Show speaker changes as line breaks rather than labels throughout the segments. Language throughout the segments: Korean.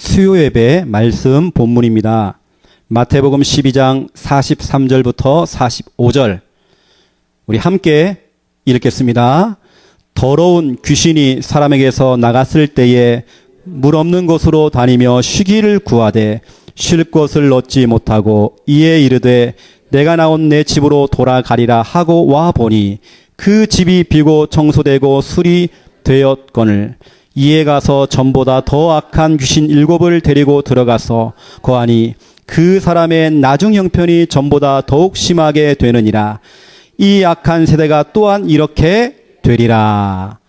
수요예배 말씀 본문입니다. 마태복음 12장 43절부터 45절 우리 함께 읽겠습니다. 더러운 귀신이 사람에게서 나갔을 때에 물 없는 곳으로 다니며 쉬기를 구하되 쉴 곳을 얻지 못하고 이에 이르되 내가 나온 내 집으로 돌아가리라 하고 와 보니 그 집이 비고 청소되고 술이 되었거늘 이에 가서 전보다 더 악한 귀신 7을 데리고 들어가서 거하니 그 사람의 나중 형편이 전보다 더욱 심하게 되느니라. 이 악한 세대가 또한 이렇게 되리라.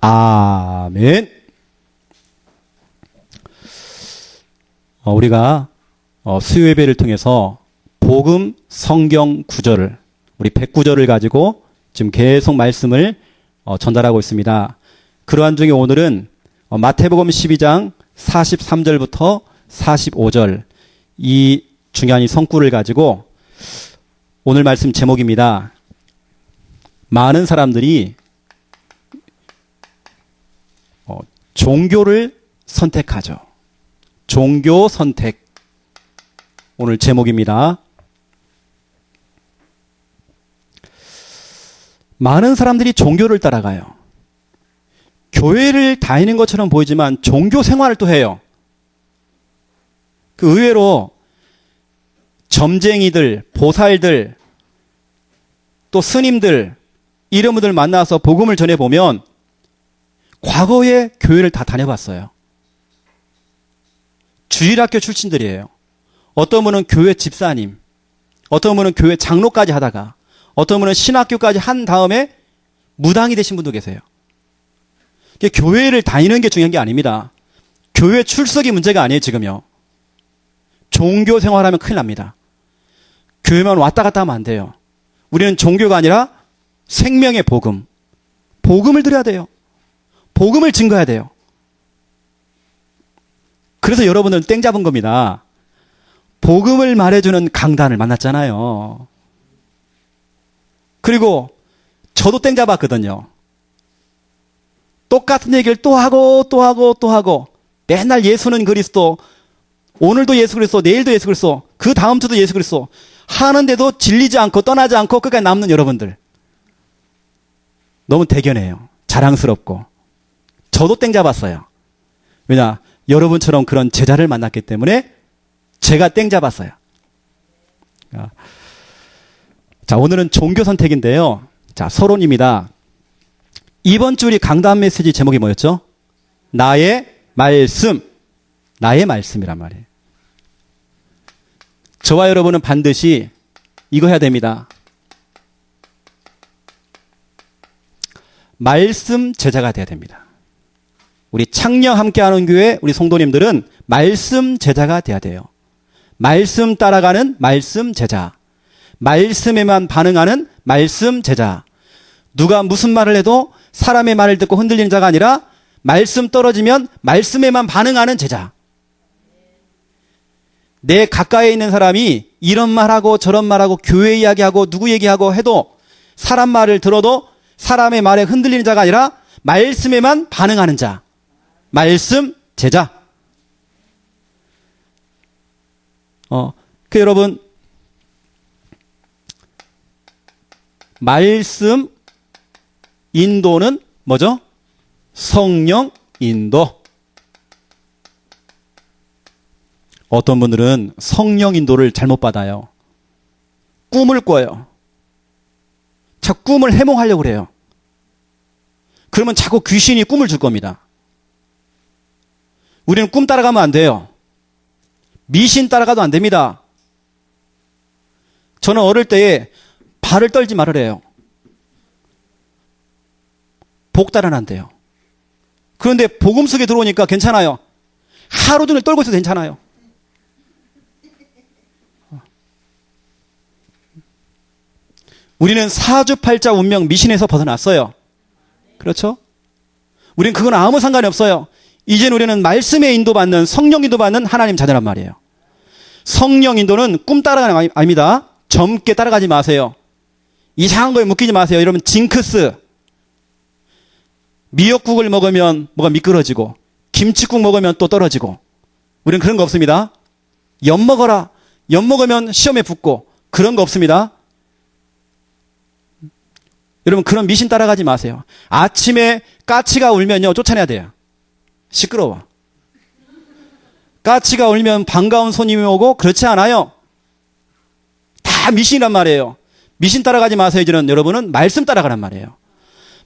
아멘. 우리가 수요예배를 통해서 복음 성경 구절을 우리 109절을 가지고 지금 계속 말씀을 전달하고 있습니다. 그러한 중에 오늘은 마태복음 12장 43절부터 45절 이 중요한 이 성구를 가지고 오늘 말씀 제목입니다. 많은 사람들이 종교를 선택하죠. 종교 선택. 오늘 제목입니다. 많은 사람들이 종교를 따라가요. 교회를 다니는 것처럼 보이지만 종교 생활을 또 해요. 그 의외로 점쟁이들, 보살들, 또 스님들 이런 분들 만나서 복음을 전해보면 과거에 교회를 다 다녀봤어요. 주일학교 출신들이에요. 어떤 분은 교회 집사님, 어떤 분은 교회 장로까지 하다가 어떤 분은 신학교까지 한 다음에 무당이 되신 분도 계세요. 교회를 다니는 게 중요한 게 아닙니다. 교회 출석이 문제가 아니에요, 지금요. 종교 생활하면 큰일 납니다. 교회만 왔다 갔다 하면 안 돼요. 우리는 종교가 아니라 생명의 복음. 복음을 드려야 돼요. 복음을 증거해야 돼요. 그래서 여러분들은 땡 잡은 겁니다. 복음을 말해주는 강단을 만났잖아요. 그리고 저도 땡 잡았거든요. 똑같은 얘기를 또 하고 또 하고 또 하고 맨날 예수는 그리스도, 오늘도 예수 그리스도, 내일도 예수 그리스도, 그 다음 주도 예수 그리스도 하는데도 질리지 않고 떠나지 않고 끝까지 남는 여러분들 너무 대견해요. 자랑스럽고. 저도 땡 잡았어요. 왜냐? 여러분처럼 그런 제자를 만났기 때문에 제가 땡 잡았어요. 자, 오늘은 종교 선택인데요. 자, 서론입니다. 이번 주 우리 강단 메시지 제목이 뭐였죠? 나의 말씀. 나의 말씀이란 말이에요. 저와 여러분은 반드시 이거 해야 됩니다. 말씀 제자가 돼야 됩니다. 우리 창녕 함께하는 교회 우리 성도님들은 말씀 제자가 돼야 돼요. 말씀 따라가는 말씀 제자. 말씀에만 반응하는 말씀 제자. 누가 무슨 말을 해도 사람의 말을 듣고 흔들리는 자가 아니라 말씀 떨어지면 말씀에만 반응하는 제자. 내 가까이에 있는 사람이 이런 말하고 저런 말하고 교회 이야기하고 누구 얘기하고 해도 사람 말을 들어도 사람의 말에 흔들리는 자가 아니라 말씀에만 반응하는 자. 말씀 제자. 여러분 말씀 인도는 뭐죠? 성령 인도. 어떤 분들은 성령 인도를 잘못 받아요. 꿈을 꿔요. 자꾸 꿈을 해몽하려고 그래요. 그러면 자꾸 귀신이 꿈을 줄 겁니다. 우리는 꿈 따라가면 안 돼요. 미신 따라가도 안 됩니다. 저는 어릴 때에 발을 떨지 말으래요. 복 따라난대요. 그런데 복음 속에 들어오니까 괜찮아요. 하루 종일 떨고 있어도 괜찮아요. 우리는 사주팔자 운명 미신에서 벗어났어요. 그렇죠? 우리는 그건 아무 상관이 없어요. 이제는 우리는 말씀에 인도받는, 성령 인도받는 하나님 자녀란 말이에요. 성령 인도는 꿈 따라가는 거 아닙니다. 젊게 따라가지 마세요. 이상한 거에 묶이지 마세요. 여러분 징크스. 미역국을 먹으면 뭐가 미끄러지고 김치국 먹으면 또 떨어지고 우리는 그런 거 없습니다. 엿 먹어라. 엿 먹으면 시험에 붙고 그런 거 없습니다. 여러분 그런 미신 따라가지 마세요. 아침에 까치가 울면요 쫓아내야 돼요. 시끄러워. 까치가 울면 반가운 손님이 오고 그렇지 않아요. 다 미신이란 말이에요. 미신 따라가지 마세요. 이제는 여러분은 말씀 따라가란 말이에요.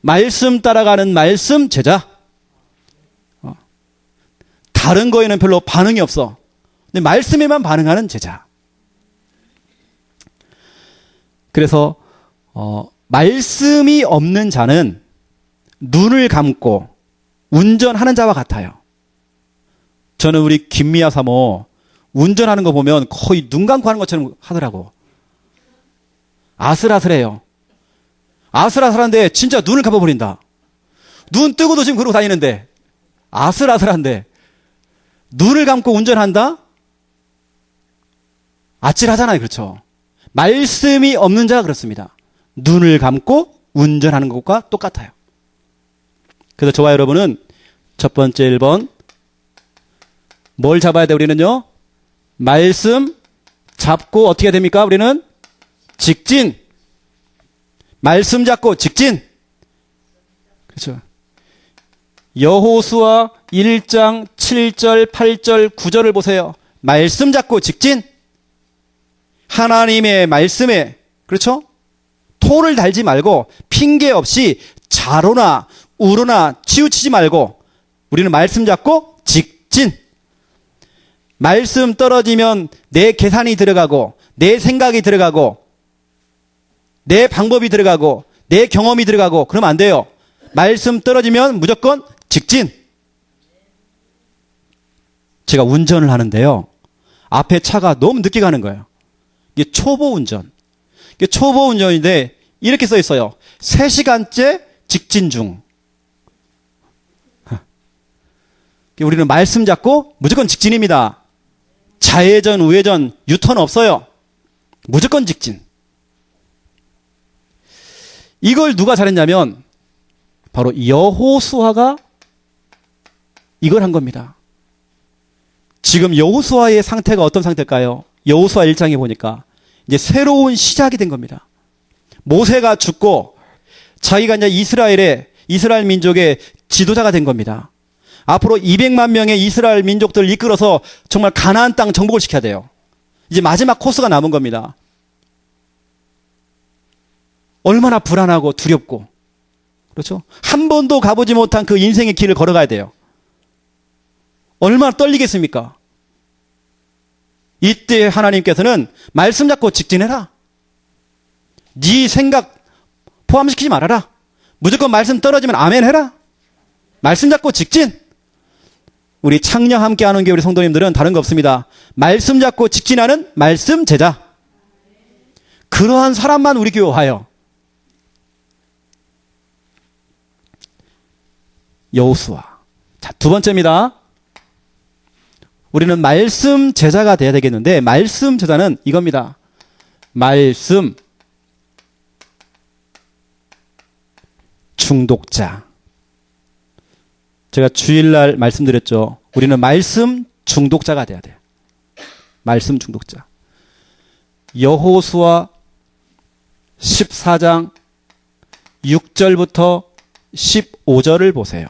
말씀 따라가는 말씀 제자. 다른 거에는 별로 반응이 없어. 근데 말씀에만 반응하는 제자. 그래서 말씀이 없는 자는 눈을 감고 운전하는 자와 같아요. 저는 우리 김미아 사모 운전하는 거 보면 거의 눈 감고 하는 것처럼 하더라고. 아슬아슬해요. 아슬아슬한데 진짜 눈을 감아버린다. 눈 뜨고도 지금 그러고 다니는데 아슬아슬한데 눈을 감고 운전한다? 아찔하잖아요. 그렇죠? 말씀이 없는 자가 그렇습니다. 눈을 감고 운전하는 것과 똑같아요. 그래서 저와 여러분은 첫 번째 1번 뭘 잡아야 돼 우리는요? 말씀 잡고 어떻게 해야 됩니까? 우리는 직진. 말씀 잡고 직진. 그렇죠. 여호수아 1장 7절 8절 9절을 보세요. 말씀 잡고 직진. 하나님의 말씀에 그렇죠? 토를 달지 말고 핑계 없이 자로나 우로나 치우치지 말고 우리는 말씀 잡고 직진. 말씀 떨어지면 내 계산이 들어가고 내 생각이 들어가고 내 방법이 들어가고 내 경험이 들어가고 그러면 안 돼요. 말씀 떨어지면 무조건 직진. 제가 운전을 하는데요. 앞에 차가 너무 늦게 가는 거예요. 이게 초보 운전. 이게 초보 운전인데 이렇게 써 있어요. 3시간째 직진 중. 우리는 말씀 잡고 무조건 직진입니다. 좌회전, 우회전, 유턴 없어요. 무조건 직진. 이걸 누가 잘했냐면 바로 여호수아가 이걸 한 겁니다. 지금 여호수아의 상태가 어떤 상태일까요? 여호수아 1장에 보니까 이제 새로운 시작이 된 겁니다. 모세가 죽고 자기가 이제 이스라엘 민족의 지도자가 된 겁니다. 앞으로 200만 명의 이스라엘 민족들을 이끌어서 정말 가나안 땅 정복을 시켜야 돼요. 이제 마지막 코스가 남은 겁니다. 얼마나 불안하고 두렵고 그렇죠? 한 번도 가보지 못한 그 인생의 길을 걸어가야 돼요. 얼마나 떨리겠습니까? 이때 하나님께서는 말씀 잡고 직진해라. 네 생각 포함시키지 말아라. 무조건 말씀 떨어지면 아멘 해라. 말씀 잡고 직진. 우리 창녕 함께하는 교회 성도님들은 다른 거 없습니다. 말씀 잡고 직진하는 말씀 제자. 그러한 사람만 우리 교회 와요. 여호수아. 자, 두 번째입니다. 우리는 말씀 제자가 돼야 되겠는데 말씀 제자는 이겁니다. 말씀 중독자. 제가 주일날 말씀드렸죠. 우리는 말씀 중독자가 돼야 돼요. 말씀 중독자. 여호수아 14장 6절부터 15절을 보세요.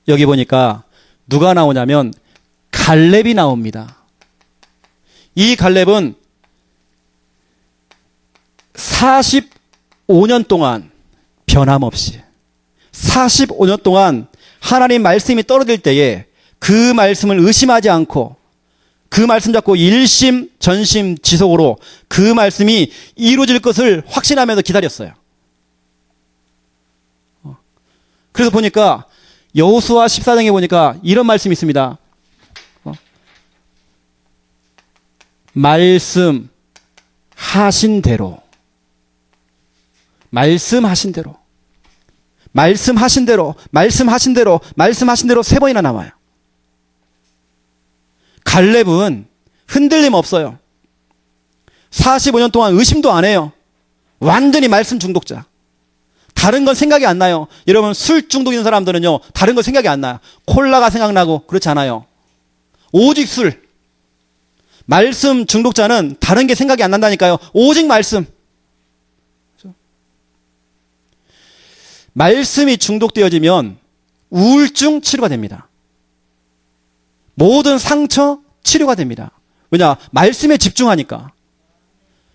여기 보니까 누가 나오냐면 갈렙이 나옵니다. 이 갈렙은 45년 동안 변함없이 45년 동안 하나님 말씀이 떨어질 때에 그 말씀을 의심하지 않고 그 말씀 잡고 일심 전심 지속으로 그 말씀이 이루어질 것을 확신하면서 기다렸어요. 그래서 보니까 여호수아 14장에 보니까 이런 말씀이 있습니다. 말씀하신 대로 말씀하신 대로 말씀하신 대로 말씀하신 대로 말씀하신 대로 3번이나 나와요. 갈렙은 흔들림 없어요. 45년 동안 의심도 안 해요. 완전히 말씀 중독자. 다른 건 생각이 안 나요. 여러분 술 중독 있는 사람들은요 다른 거 생각이 안 나요. 콜라가 생각나고 그렇지 않아요. 오직 술. 말씀 중독자는 다른 게 생각이 안 난다니까요. 오직 말씀. 말씀이 중독되어지면 우울증 치료가 됩니다. 모든 상처 치료가 됩니다. 왜냐? 말씀에 집중하니까.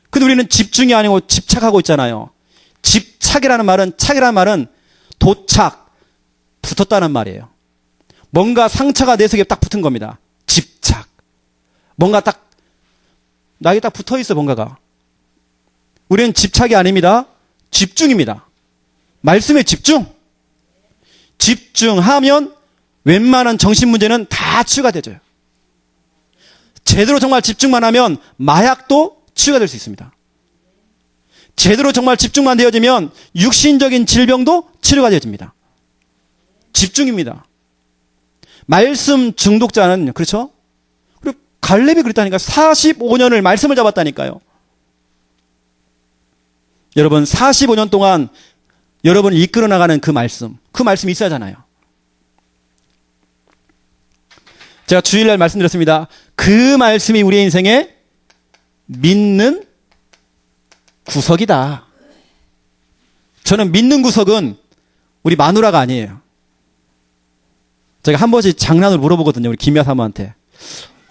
근데 우리는 집중이 아니고 집착하고 있잖아요. 집착이라는 말은 도착, 붙었다는 말이에요. 뭔가 상처가 내 속에 딱 붙은 겁니다. 집착. 뭔가 딱 나에게 딱 붙어 있어, 뭔가가. 우리는 집착이 아닙니다. 집중입니다. 말씀에 집중. 집중하면 웬만한 정신 문제는 다 치유가 되죠. 제대로 정말 집중만 하면 마약도 치유가 될 수 있습니다. 제대로 정말 집중만 되어지면 육신적인 질병도 치료가 되어집니다. 집중입니다. 말씀 중독자는 그렇죠? 그리고 갈렙이 그랬다니까. 45년을 말씀을 잡았다니까요. 여러분 45년 동안 여러분을 이끌어 나가는 그 말씀이 있어야 하잖아요. 제가 주일날 말씀드렸습니다. 그 말씀이 우리의 인생에 믿는 구석이다. 저는 믿는 구석은 우리 마누라가 아니에요. 제가 한 번씩 장난으로 물어보거든요. 우리 김야 사모한테.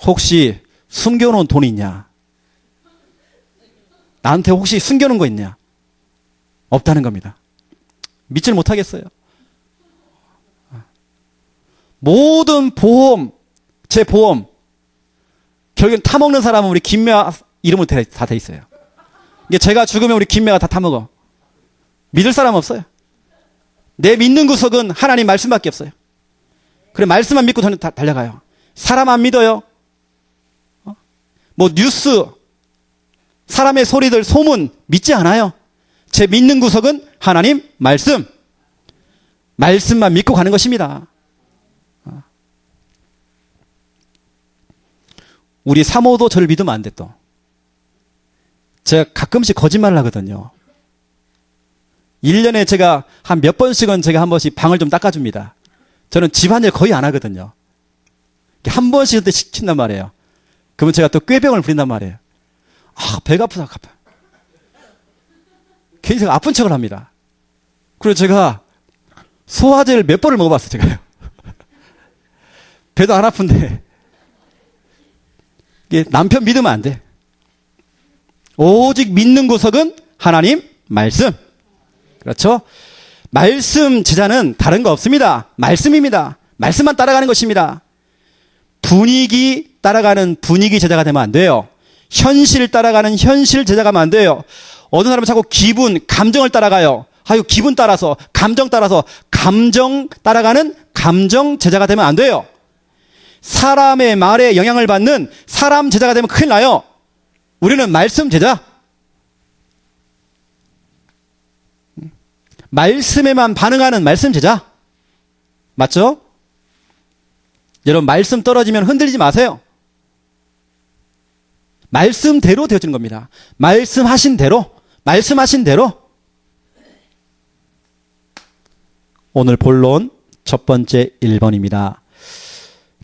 혹시 숨겨놓은 돈 있냐? 나한테 혹시 숨겨놓은 거 있냐? 없다는 겁니다. 믿질 못하겠어요. 모든 보험, 제 보험, 결국엔 타먹는 사람은 우리 김야 이름으로 다 돼 있어요. 이게 제가 죽으면 우리 김야가 다 타먹어. 믿을 사람 없어요. 내 믿는 구석은 하나님 말씀밖에 없어요. 그래, 말씀만 믿고 저는 달려가요. 사람 안 믿어요. 뭐 뉴스, 사람의 소리들, 소문 믿지 않아요. 제 믿는 구석은 하나님 말씀. 말씀만 믿고 가는 것입니다. 우리 사모도 저를 믿으면 안 돼, 또. 제가 가끔씩 거짓말을 하거든요. 1년에 제가 한 몇 번씩은 제가 한 번씩 방을 좀 닦아줍니다. 저는 집안일 거의 안 하거든요. 한 번씩 시킨단 말이에요. 그러면 제가 또 꾀병을 부린단 말이에요. 아, 배가 아프다. 괜히 제가 아픈 척을 합니다. 그리고 제가 소화제를 몇 번을 먹어봤어요, 제가요. 배도 안 아픈데. 이게 남편 믿으면 안 돼. 오직 믿는 구석은 하나님 말씀. 그렇죠? 말씀 제자는 다른 거 없습니다. 말씀입니다. 말씀만 따라가는 것입니다. 분위기 따라가는 분위기 제자가 되면 안 돼요. 현실 따라가는 현실 제자가 되면 안 돼요. 어떤 사람은 자꾸 기분, 감정을 따라가요. 아유, 기분 따라서, 감정 따라서, 감정 따라가는 감정 제자가 되면 안 돼요. 사람의 말에 영향을 받는 사람 제자가 되면 큰일 나요. 우리는 말씀 제자. 말씀에만 반응하는 말씀 제자. 맞죠? 여러분, 말씀 떨어지면 흔들리지 마세요. 말씀대로 되어지는 겁니다. 말씀하신 대로. 오늘 본론 첫 번째 1번입니다.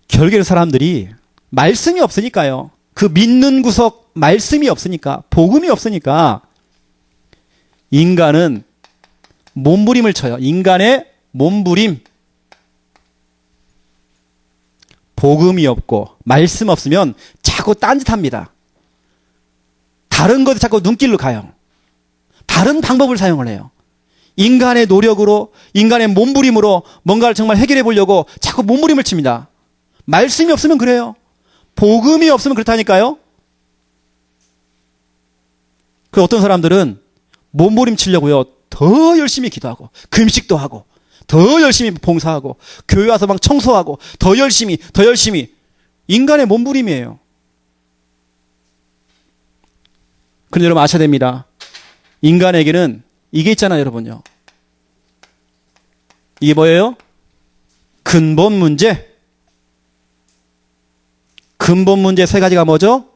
결국에는 사람들이 말씀이 없으니까요. 그 믿는 구석 말씀이 없으니까, 복음이 없으니까 인간은 몸부림을 쳐요. 인간의 몸부림. 복음이 없고 말씀 없으면 자꾸 딴짓합니다. 다른 것에 자꾸 눈길로 가요. 다른 방법을 사용을 해요. 인간의 노력으로, 인간의 몸부림으로 뭔가를 정말 해결해 보려고 자꾸 몸부림을 칩니다. 말씀이 없으면 그래요. 복음이 없으면 그렇다니까요. 그 어떤 사람들은 몸부림 치려고요, 더 열심히 기도하고 금식도 하고 더 열심히 봉사하고 교회 와서 막 청소하고 더 열심히 인간의 몸부림이에요. 그런데 여러분 아셔야 됩니다. 인간에게는 이게 있잖아요, 여러분요. 이게 뭐예요? 근본 문제. 근본 문제 세 가지가 뭐죠?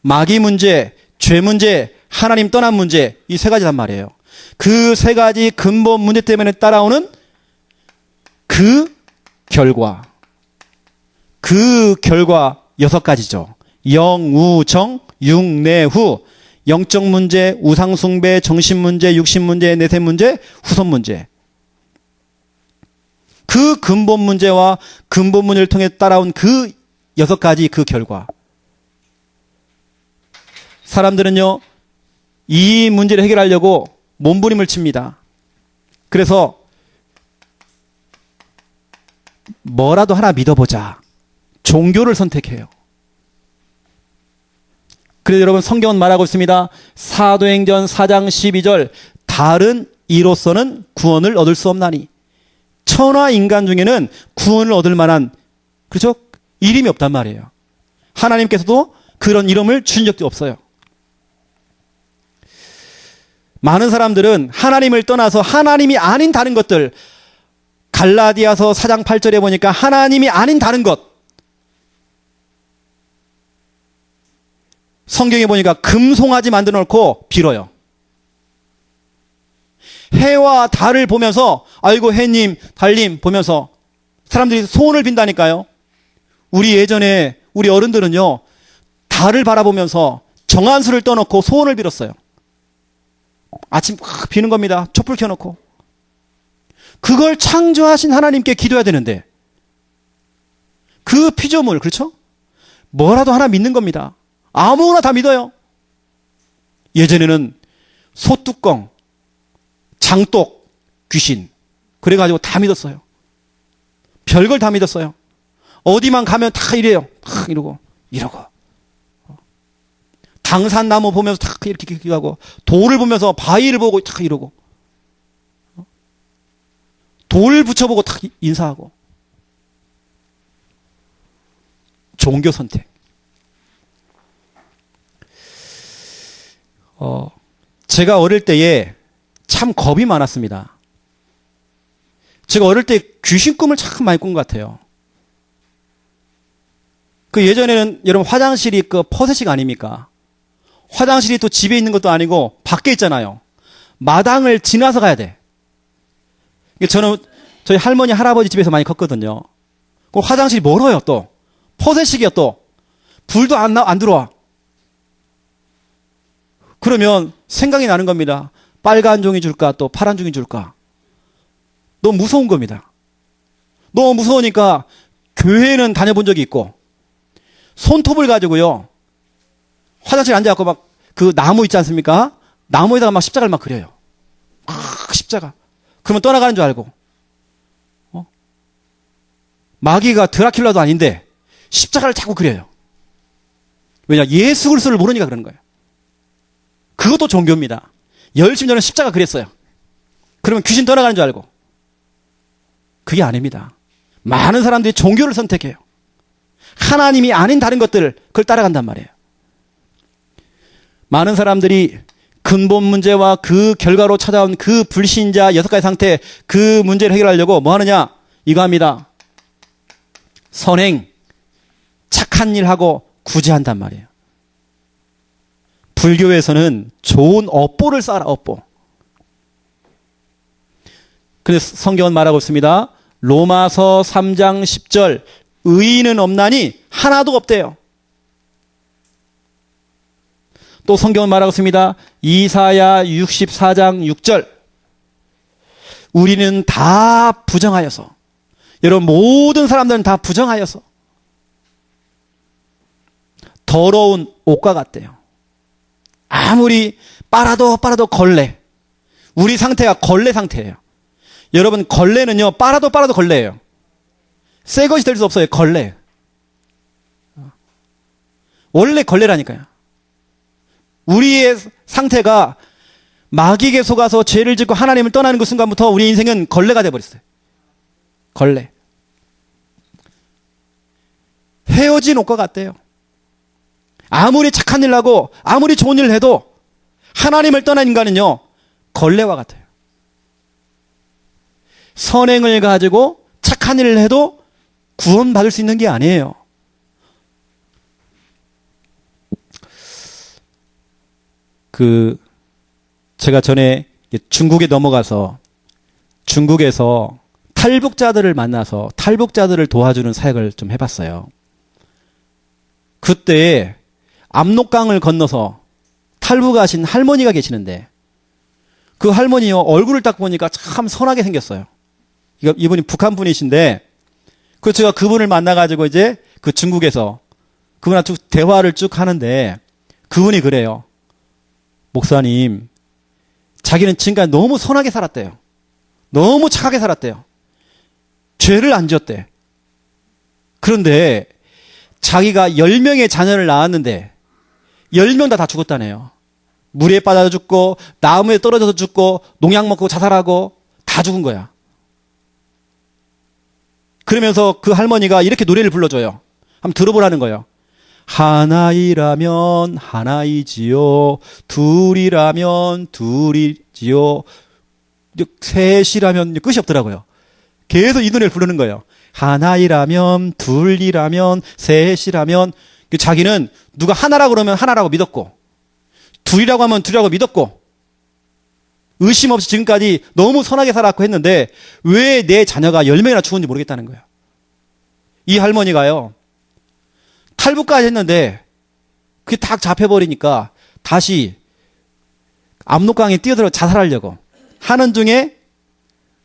마귀 문제, 죄 문제, 하나님 떠난 문제, 이 세 가지란 말이에요. 그 세 가지 근본 문제 때문에 따라오는 그 그 결과 6가지죠. 영, 우, 정, 육, 내, 후. 영적 문제, 우상 숭배, 정신 문제, 육신 문제, 내세 문제, 후손 문제. 그 근본 문제와 근본 문제를 통해 따라온 그 6가지 그 결과. 사람들은요, 이 문제를 해결하려고 몸부림을 칩니다. 그래서 뭐라도 하나 믿어보자. 종교를 선택해요. 그래서 여러분 성경은 말하고 있습니다. 사도행전 4장 12절 다른 이로서는 구원을 얻을 수 없나니. 천하 인간 중에는 구원을 얻을 만한 그렇죠? 이름이 없단 말이에요. 하나님께서도 그런 이름을 주신 적도 없어요. 많은 사람들은 하나님을 떠나서 하나님이 아닌 다른 것들, 갈라디아서 4장 8절에 보니까 하나님이 아닌 다른 것, 성경에 보니까 금송아지 만들어 놓고 빌어요. 해와 달을 보면서, 아이고 해님 달님 보면서 사람들이 소원을 빈다니까요. 우리 예전에 우리 어른들은요, 달을 바라보면서 정한수를 떠놓고 소원을 빌었어요. 아침 막 비는 겁니다. 촛불 켜놓고. 그걸 창조하신 하나님께 기도해야 되는데 그 피조물, 그렇죠? 뭐라도 하나 믿는 겁니다. 아무거나 다 믿어요. 예전에는 소뚜껑, 장독, 귀신 그래가지고 다 믿었어요. 별걸 다 믿었어요. 어디만 가면 다 이래요. 다 이러고 당산나무 보면서 다 이렇게 하고, 돌을 보면서 바위를 보고 다 이러고, 돌 붙여보고 다 인사하고. 종교 선택. 제가 어릴 때에 참 겁이 많았습니다. 제가 어릴 때 귀신 꿈을 참 많이 꾼 것 같아요. 그 예전에는 여러분 화장실이 그 퍼셋식 아닙니까? 화장실이 또 집에 있는 것도 아니고 밖에 있잖아요. 마당을 지나서 가야 돼. 저는 저희 할머니 할아버지 집에서 많이 컸거든요. 그 화장실이 멀어요. 또 퍼셋식이야. 또 불도 안 들어와. 그러면 생각이 나는 겁니다. 빨간 종이 줄까 또 파란 종이 줄까. 너무 무서운 겁니다. 너무 무서우니까 교회는 다녀본 적이 있고 손톱을 가지고요, 화장실에 앉아갖고 막 그 나무 있지 않습니까? 나무에다가 막 십자가를 막 그려요. 십자가. 그러면 떠나가는 줄 알고. 마귀가 드라큘라도 아닌데 십자가를 자꾸 그려요. 왜냐? 예수 그리스도를 모르니까 그러는 거예요. 그것도 종교입니다. 열심히 저는 십자가 그렸어요. 그러면 귀신 떠나가는 줄 알고. 그게 아닙니다. 많은 사람들이 종교를 선택해요. 하나님이 아닌 다른 것들을 그걸 따라간단 말이에요. 많은 사람들이 근본 문제와 그 결과로 찾아온 그 불신자 6가지 상태, 그 문제를 해결하려고 뭐 하느냐? 이거 합니다. 선행, 착한 일 하고 구제한단 말이에요. 불교에서는 좋은 업보를 쌓아라, 업보. 그래서 성경은 말하고 있습니다. 로마서 3장 10절, 의인은 없나니 하나도 없대요. 또 성경은 말하고 있습니다. 이사야 64장 6절, 우리는 다 부정하여서, 여러분 모든 사람들은 다 부정하여서 더러운 옷과 같대요. 아무리 빨아도 걸레. 우리 상태가 걸레 상태예요. 여러분 걸레는요, 빨아도 걸레예요. 새 것이 될 수 없어요. 걸레. 원래 걸레라니까요. 우리의 상태가 마귀에게 속아서 죄를 짓고 하나님을 떠나는 그 순간부터 우리 인생은 걸레가 돼버렸어요. 걸레. 헤어진 옷과 같대요. 아무리 착한 일 하고 아무리 좋은 일을 해도 하나님을 떠난 인간은요, 걸레와 같아요. 선행을 가지고 착한 일을 해도 구원받을 수 있는 게 아니에요. 제가 전에 중국에 넘어가서 중국에서 탈북자들을 만나서 탈북자들을 도와주는 사역을 좀 해봤어요. 그때 압록강을 건너서 탈북하신 할머니가 계시는데 그 할머니요 얼굴을 딱 보니까 참 선하게 생겼어요. 이분이 북한 분이신데 그 제가 그분을 만나가지고 이제 그 중국에서 그분하고 쭉 대화를 쭉 하는데 그분이 그래요. 목사님, 자기는 지금까지 너무 선하게 살았대요. 너무 착하게 살았대요. 죄를 안 지었대. 그런데 자기가 10명의 자녀를 낳았는데 10명 다 죽었다네요. 물에 빠져 죽고 나무에 떨어져서 죽고 농약 먹고 자살하고 다 죽은 거야. 그러면서 그 할머니가 이렇게 노래를 불러줘요. 한번 들어보라는 거예요. 하나이라면 하나이지요. 둘이라면 둘이지요. 셋이라면 끝이 없더라고요. 계속 이 노래를 부르는 거예요. 하나이라면 둘이라면 셋이라면 자기는 누가 하나라고 그러면 하나라고 믿었고 둘이라고 하면 둘이라고 믿었고 의심 없이 지금까지 너무 선하게 살았고 했는데 왜 내 자녀가 10명이나 죽었는지 모르겠다는 거예요. 이 할머니가요. 탈북까지 했는데 그게 딱 잡혀버리니까 다시 압록강에 뛰어들어 자살하려고 하는 중에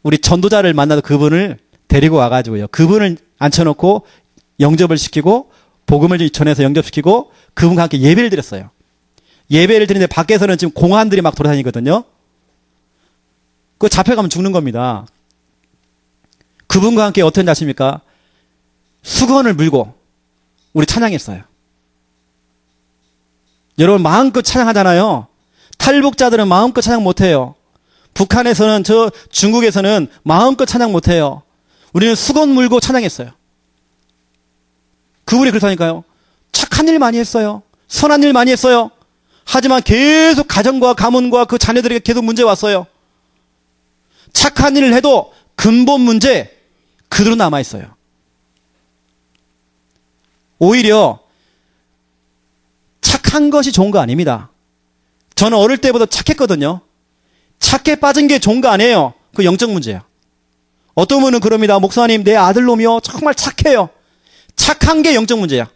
우리 전도자를 만나서 그분을 데리고 와가지고요. 그분을 앉혀놓고 영접을 시키고 복음을 전해서 영접시키고 그분과 함께 예배를 드렸어요. 예배를 드리는데 밖에서는 지금 공안들이 막 돌아다니거든요. 그거 잡혀가면 죽는 겁니다. 그분과 함께 어떤 자십니까? 수건을 물고 우리 찬양했어요. 여러분 마음껏 찬양하잖아요. 탈북자들은 마음껏 찬양 못해요. 북한에서는 중국에서는 마음껏 찬양 못해요. 우리는 수건 물고 찬양했어요. 그분이 그렇다니까요. 착한 일 많이 했어요. 선한 일 많이 했어요. 하지만 계속 가정과 가문과 그 자녀들에게 계속 문제 왔어요. 착한 일을 해도 근본 문제 그대로 남아있어요. 오히려 착한 것이 좋은 거 아닙니다. 저는 어릴 때보다 착했거든요. 착해 빠진 게 좋은 거 아니에요. 그 영적 문제야. 어떤 분은 그럽니다. 목사님, 내 아들놈이요. 정말 착해요. 착한 게 영적 문제야.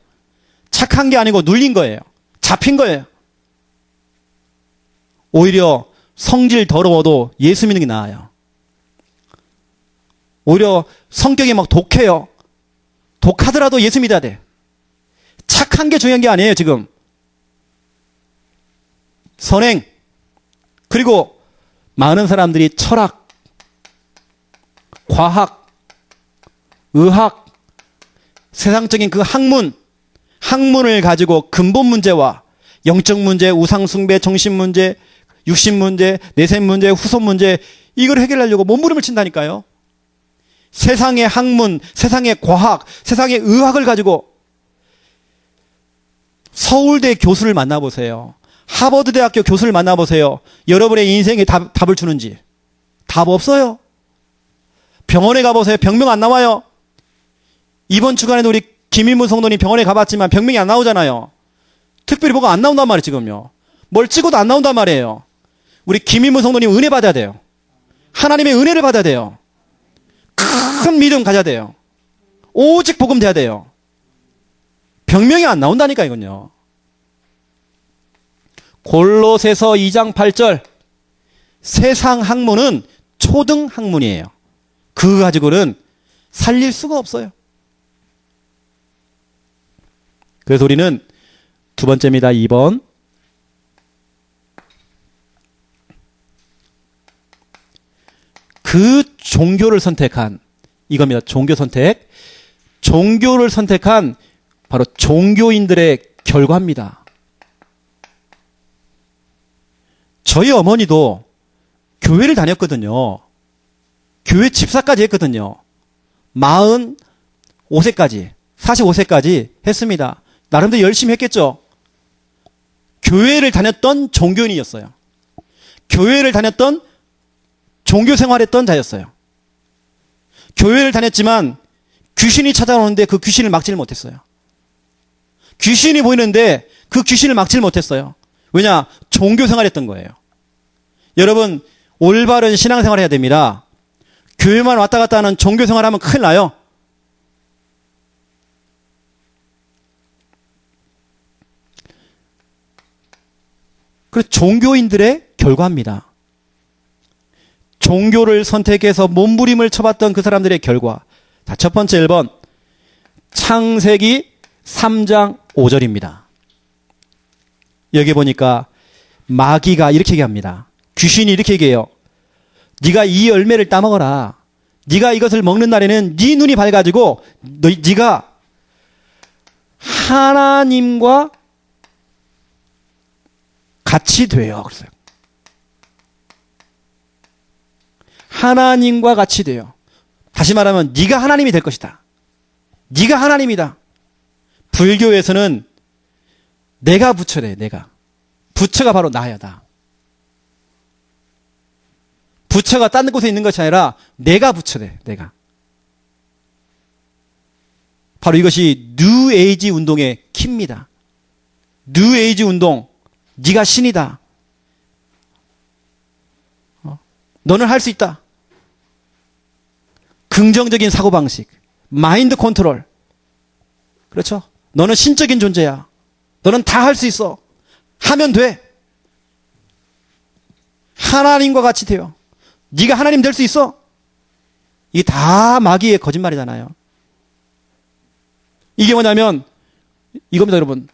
착한 게 아니고 눌린 거예요. 잡힌 거예요. 오히려 성질 더러워도 예수 믿는 게 나아요. 오히려 성격이 막 독해요. 독하더라도 예수 믿어야 돼. 착한 게 중요한 게 아니에요, 지금. 선행. 그리고 많은 사람들이 철학, 과학, 의학, 세상적인 그 학문을 가지고 근본 문제와 영적 문제, 우상숭배, 정신 문제, 육신 문제, 내생 문제, 후손 문제 이걸 해결하려고 몸부림을 친다니까요. 세상의 학문, 세상의 과학, 세상의 의학을 가지고 서울대 교수를 만나보세요. 하버드 대학교 교수를 만나보세요. 여러분의 인생에 답을 주는지. 답 없어요. 병원에 가보세요. 병명 안 나와요. 이번 주간에도 우리 김인문 성도님 병원에 가봤지만 병명이 안 나오잖아요. 특별히 뭐가 안 나온단 말이에요, 지금요. 뭘 찍어도 안 나온단 말이에요. 우리 김인문 성도님 은혜 받아야 돼요. 하나님의 은혜를 받아야 돼요. 큰 믿음 가져야 돼요. 오직 복음 돼야 돼요. 병명이 안 나온다니까, 이건요. 골로새서 2장 8절. 세상 학문은 초등 학문이에요. 그거 가지고는 살릴 수가 없어요. 그래서 우리는 두 번째입니다. 2번. 그 종교를 선택한 이겁니다. 종교 선택. 종교를 선택한 바로 종교인들의 결과입니다. 저희 어머니도 교회를 다녔거든요. 교회 집사까지 했거든요. 45세까지, 45세까지 했습니다. 나름대로 열심히 했겠죠. 교회를 다녔던 종교인이었어요. 교회를 다녔던 종교 생활했던 자였어요. 교회를 다녔지만 귀신이 찾아오는데 그 귀신을 막지를 못했어요. 귀신이 보이는데 그 귀신을 막지를 못했어요. 왜냐? 종교 생활했던 거예요. 여러분, 올바른 신앙생활 해야 됩니다. 교회만 왔다 갔다 하는 종교 생활하면 큰일 나요. 그래서 종교인들의 결과입니다. 종교를 선택해서 몸부림을 쳐봤던 그 사람들의 결과. 자, 첫 번째 1번. 창세기 3장 5절입니다. 여기 보니까 마귀가 이렇게 얘기합니다. 귀신이 이렇게 얘기해요. 네가 이 열매를 따먹어라. 네가 이것을 먹는 날에는 네 눈이 밝아지고 네가 하나님과 같이 돼요. 그랬어요. 하나님과 같이 돼요. 다시 말하면 네가 하나님이 될 것이다. 네가 하나님이다. 불교에서는 내가 부처래. 내가. 부처가 바로 나야. 나. 부처가 딴 곳에 있는 것이 아니라 내가 부처래. 내가. 바로 이것이 뉴에이지 운동의 키입니다. 뉴에이지 운동. 네가 신이다. 너는 할 수 있다. 긍정적인 사고방식. 마인드 컨트롤. 그렇죠? 너는 신적인 존재야. 너는 다 할 수 있어. 하면 돼. 하나님과 같이 돼요. 네가 하나님 될 수 있어. 이게 다 마귀의 거짓말이잖아요. 이게 뭐냐면 이겁니다, 여러분.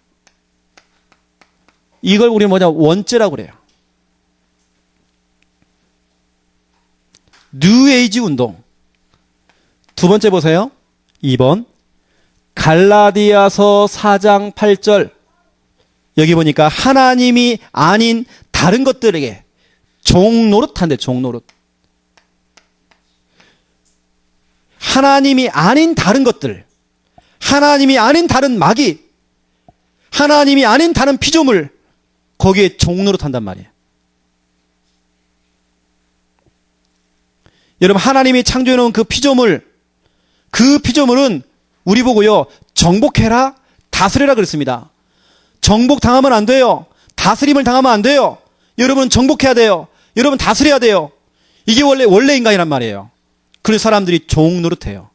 이걸 우리는 원죄라고 그래요. 뉴에이지 운동. 두 번째 보세요. 2번. 갈라디아서 4장 8절. 여기 보니까 하나님이 아닌 다른 것들에게 종노릇한대. 종노릇. 하나님이 아닌 다른 것들. 하나님이 아닌 다른 마귀. 하나님이 아닌 다른 피조물. 거기에 종노릇한단 말이에요. 여러분, 하나님이 창조해놓은 그 피조물, 그 피조물은 우리 보고요, 정복해라, 다스려라 그랬습니다. 정복당하면 안 돼요. 다스림을 당하면 안 돼요. 여러분 정복해야 돼요. 여러분 다스려야 돼요. 이게 원래 인간이란 말이에요. 그래서 사람들이 종노릇해요.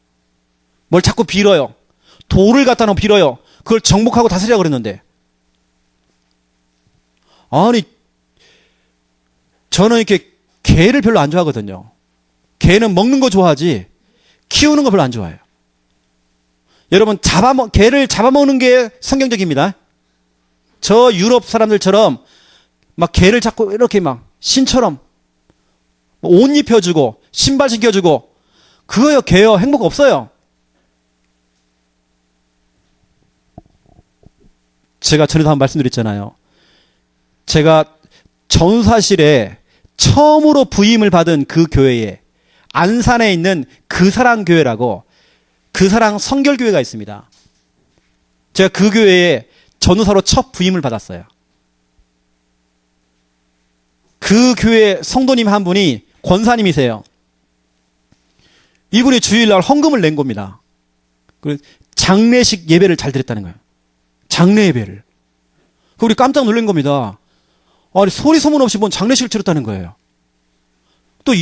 뭘 자꾸 빌어요. 돌을 갖다 놓고 빌어요. 그걸 정복하고 다스리라 그랬는데. 아니, 저는 이렇게 개를 별로 안 좋아하거든요. 개는 먹는 거 좋아하지 키우는 거 별로 안 좋아해요. 여러분, 개를 잡아먹는 게 성경적입니다. 저 유럽 사람들처럼 막 개를 자꾸 이렇게 막 신처럼 옷 입혀주고 신발 신겨주고 그거요, 개요. 행복 없어요. 제가 전에도 한번 말씀드렸잖아요. 제가 전사실에 처음으로 부임을 받은 그 교회에 안산에 있는 그사랑 교회라고 그사랑 성결교회가 있습니다. 제가 그 교회에 전우사로 첫 부임을 받았어요. 그 교회 성도님 한 분이 권사님이세요. 이분이 주일날 헌금을 낸 겁니다. 장례식 예배를 잘 드렸다는 거예요. 장례 예배를. 우리 깜짝 놀란 겁니다. 아니, 소리 소문 없이 뭔 장례식을 치렀다는 거예요. 또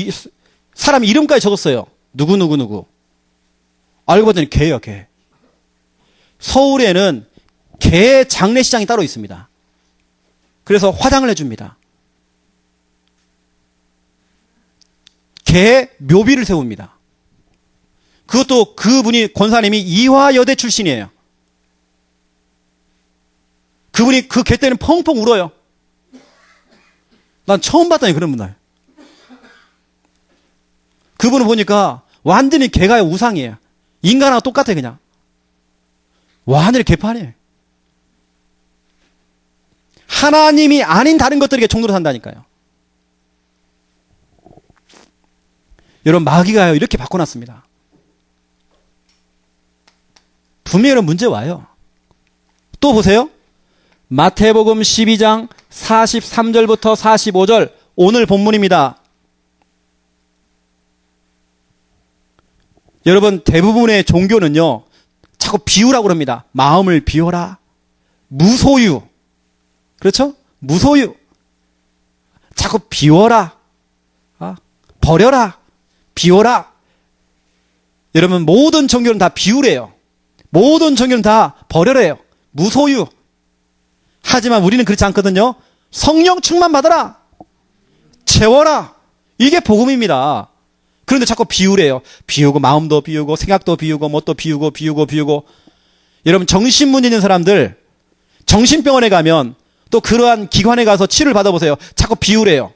사람 이름까지 적었어요. 누구. 알고 봤더니 개예요, 개. 서울에는 개 장례시장이 따로 있습니다. 그래서 화장을 해줍니다. 개 묘비를 세웁니다. 그것도 그분이 권사님이 이화여대 출신이에요. 그분이 그 개 때는 펑펑 울어요. 난 처음 봤다니 그런 분들. 그분을 보니까 완전히 개가 우상이에요. 인간하고 똑같아 그냥. 완전히 개판이에요. 하나님이 아닌 다른 것들에게 종노릇 한다니까요. 여러분, 마귀가요 이렇게 바꿔놨습니다. 분명히 이런 문제 와요. 또 보세요. 마태복음 12장 43절부터 45절 오늘 본문입니다. 여러분, 대부분의 종교는요 자꾸 비유라고 그럽니다. 마음을 비워라. 무소유. 그렇죠? 무소유. 자꾸 비워라. 버려라. 비워라. 여러분, 모든 종교는 다 비우래요. 모든 종교는 다 버려래요. 무소유. 하지만 우리는 그렇지 않거든요. 성령 충만 받아라. 채워라. 이게 복음입니다. 그런데 자꾸 비우래요. 비우고 마음도 비우고 생각도 비우고 뭣도 비우고. 여러분 정신문제 있는 사람들 정신병원에 가면 또 그러한 기관에 가서 치료를 받아보세요. 자꾸 비우래요.